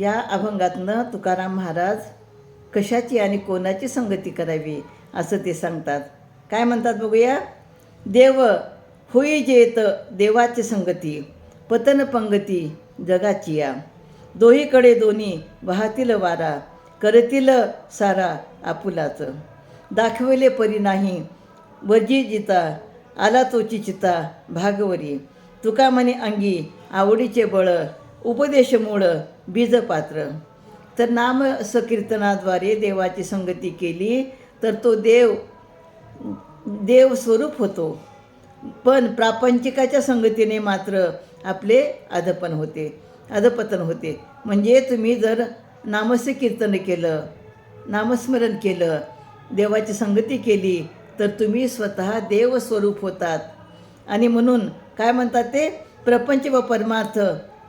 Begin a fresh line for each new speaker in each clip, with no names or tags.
या अभंगातनं तुकाराम महाराज कशाची आणि कोणाची संगती करावी असं ते सांगतात. काय म्हणतात बघूया. देव होई जेत देवाची संगती, पतन पंगती जगाची या. दोहीकडे दोन्ही वाहतील वारा, करतील सारा आपुलाच. दाखविले परी नाही वजी जिता, आला तोची चिता भागवरी. तुका म्हणे अंगी आवडीचे बळ, उपदेश मूळ बीज पात्र. तर नाम संकीर्तनाद्वारे देवाची संगती केली तर तो देव स्वरूप होतो. पण प्रापंचिकाच्या संगतीने मात्र आपले अधपतन होते. म्हणजे तुम्ही जर नामकीर्तन केलं, नामस्मरण केलं, देवाची संगती केली तर तुम्ही स्वतः देव स्वरूप होतात. आणि म्हणून काय म्हणतात ते, प्रपंच व परमार्थ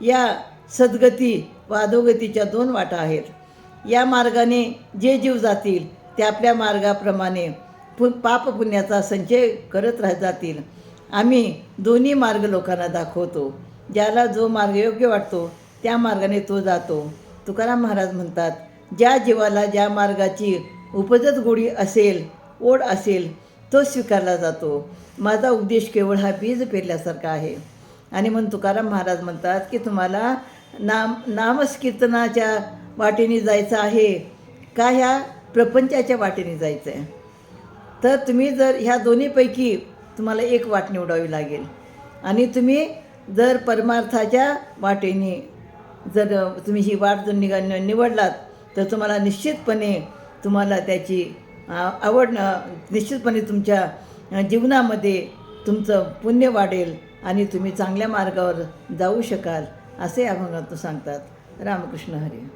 या सद्गती व अधोगतीच्या दोन वाटा आहेत. या मार्गाने जे जीव जातील ते आपल्या मार्गाप्रमाणे पाप पुण्याचा संचय करत जातील. आम्ही दोन्ही मार्ग लोकांना दाखवतो. ज्याला जो मार्ग योग्य वाटतो त्या मार्गाने तो जातो. तुकाराम महाराज म्हणतात, ज्या जीवाला ज्या मार्गाची उपजत गोडी असेल, ओढ असेल, तो स्वीकारला जातो. माझा उपदेश केवळ हा बीज पेरल्यासारखा आहे. आणि म्हणून तुकाराम महाराज म्हणतात की तुम्हाला नामकीर्तनाच्या वाटेने जायचं आहे का ह्या प्रपंचाच्या वाटेने जायचं आहे. तर तुम्ही जर ह्या दोन्हीपैकी तुम्हाला एक वाट निवडावी लागेल. आणि तुम्ही जर परमार्थाच्या वाटेने जर तुम्ही ही वाट जर निवडलात तर तुम्हाला निश्चितपणे तुम्हाला त्याची आवड, निश्चितपणे तुमच्या जीवनामध्ये तुमचं पुण्य वाढेल आणि तुम्ही चांगल्या मार्गावर जाऊ शकाल असे अभंगातून सांगतात. रामकृष्ण हरी.